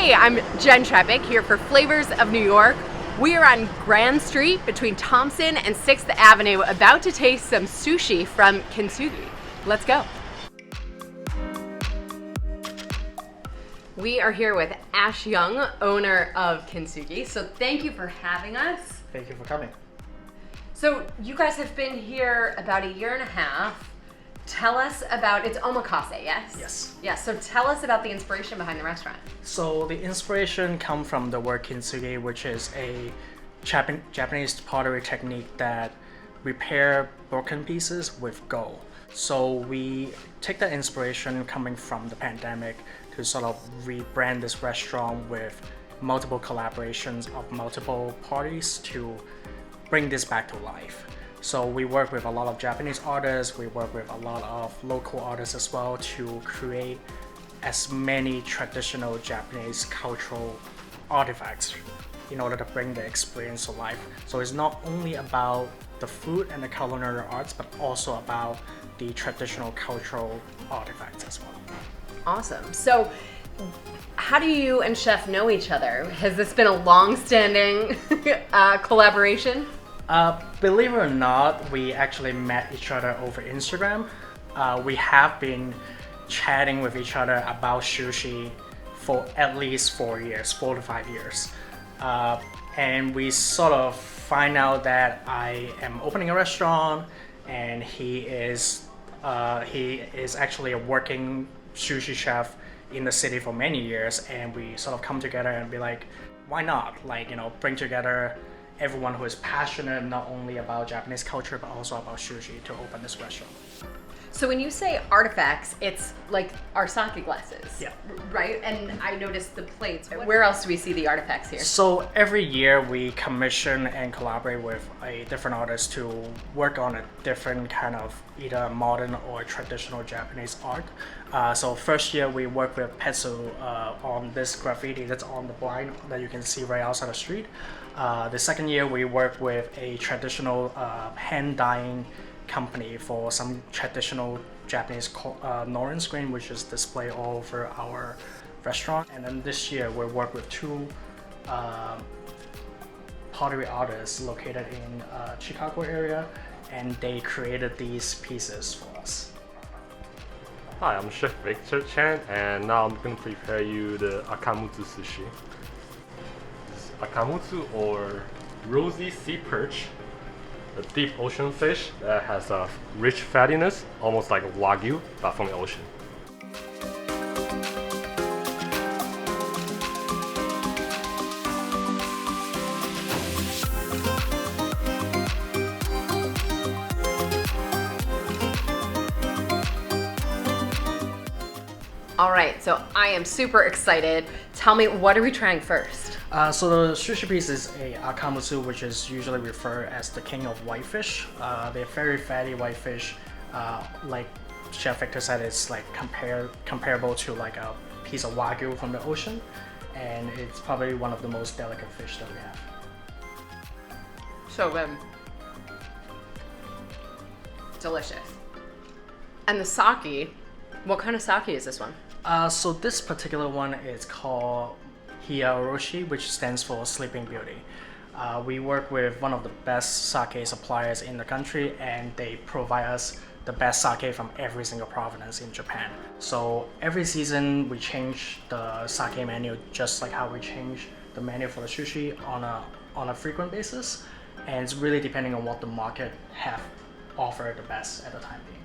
Hey, I'm Jenn Trepeck here for Flavors of New York. We are on Grand Street between Thompson and 6th Avenue, about to taste some sushi from Kintsugi. Let's go. We are here with Ash Young, owner of Kintsugi. So thank you for having us. Thank you for coming. So you guys have been here about a year and a half. Tell us about, it's omakase, yes? Yes. Yes, so tell us about the inspiration behind the restaurant. So the inspiration comes from the word kintsugi, which is a Japanese pottery technique that repair broken pieces with gold. So we take that inspiration coming from the pandemic to sort of rebrand this restaurant with multiple collaborations of multiple parties to bring this back to life. So we work with a lot of Japanese artists, we work with a lot of local artists as well to create as many traditional Japanese cultural artifacts in order to bring the experience to life. So it's not only about the food and the culinary arts, but also about the traditional cultural artifacts as well. Awesome. So how do you and Chef know each other? Has this been a long-standing collaboration? Believe it or not, we actually met each other over Instagram. We have been chatting with each other about sushi for at least 4 years, 4 to 5 years. And we sort of find out that I am opening a restaurant and he is actually a working sushi chef in the city for many years, and we sort of come together and be like, why not? Like, bring together everyone who is passionate not only about Japanese culture but also about sushi to open this restaurant. So when you say artifacts, it's like our sake glasses, yeah, right? And I noticed the plates. Where else do we see the artifacts here? So every year we commission and collaborate with a different artist to work on a different kind of either modern or traditional Japanese art. So first year we worked with Petsu on this graffiti that's on the blind that you can see right outside the street. The second year we worked with a traditional hand dyeing company for some traditional Japanese Norin screen, which is displayed all over our restaurant. And then this year we work with two pottery artists located in Chicago area, and they created these pieces for us. Hi, I'm Chef Victor Chan, and now I'm going to prepare you the akamutsu sushi. This is akamutsu, or rosy sea perch, a deep ocean fish that has a rich fattiness, almost like wagyu, but from the ocean. All right, so I am super excited. Tell me, what are we trying first? So the sushi piece is a akamutsu, which is usually referred as the king of whitefish. They're very fatty whitefish. Like Chef Victor said, it's like comparable to like a piece of wagyu from the ocean, and it's probably one of the most delicate fish that we have. So delicious. And the sake, what kind of sake is this one? So this particular one is called Hiyaoroshi, which stands for Sleeping Beauty. We work with one of the best sake suppliers in the country, and they provide us the best sake from every single province in Japan. So every season we change the sake menu, just like how we change the menu for the sushi on a frequent basis, and it's really depending on what the market have offered the best at the time being.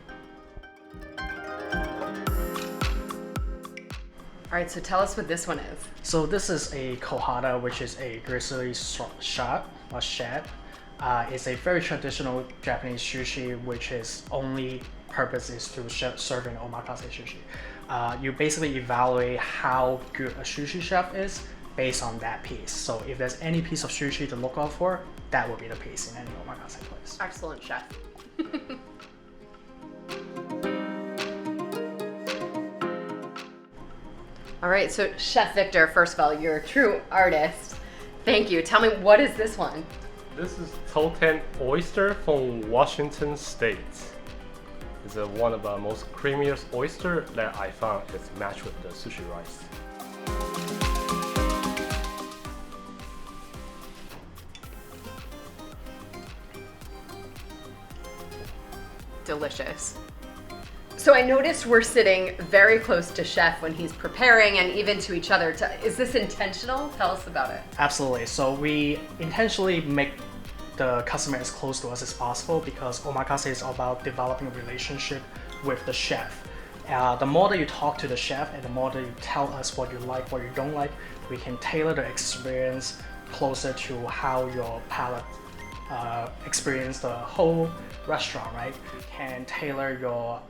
All right, so tell us what this one is. So this is a kohada, which is a grizzly shad. It's a very traditional Japanese sushi, which is only purpose is to serving omakase sushi. You basically evaluate how good a sushi chef is based on that piece. So if there's any piece of sushi to look out for, that will be the piece in any omakase place. Excellent, chef. All right, so Chef Victor, first of all, you're a true artist. Thank you. Tell me, what is this one? This is Toten oyster from Washington State. It's one of the most creamiest oyster that I found. It's matched with the sushi rice. delicious. So I noticed we're sitting very close to chef when he's preparing and even to each other. Is this intentional? Tell us about it. Absolutely. So we intentionally make the customer as close to us as possible because omakase is all about developing a relationship with the chef. The more that you talk to the chef and the more that you tell us what you like, what you don't like, we can tailor the experience closer to how your palate experience the whole restaurant, right? We can tailor your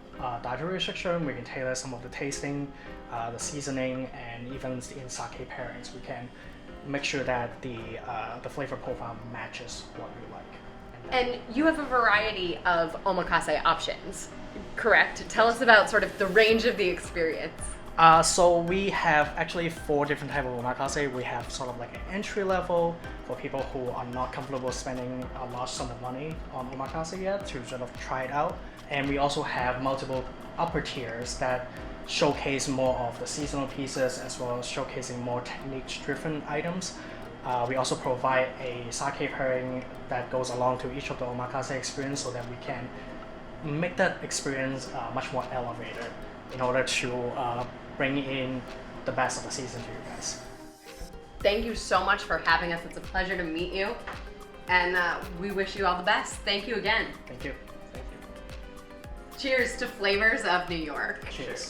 dietary restriction, we can tailor some of the tasting, the seasoning, and even in sake pairings, we can make sure that the flavor profile matches what you like. And you have a variety of omakase options, correct? Tell us about sort of the range of the experience. So we have actually 4 different types of omakase. We have sort of like an entry level for people who are not comfortable spending a large sum of money on omakase yet to sort of try it out. And we also have multiple upper tiers that showcase more of the seasonal pieces as well as showcasing more technique-driven items. We also provide a sake pairing that goes along to each of the omakase experience so that we can make that experience much more elevated in order to bring in the best of the season to you guys. Thank you so much for having us. It's a pleasure to meet you. And we wish you all the best. Thank you again. Thank you. Cheers to Flavors of New York. Cheers.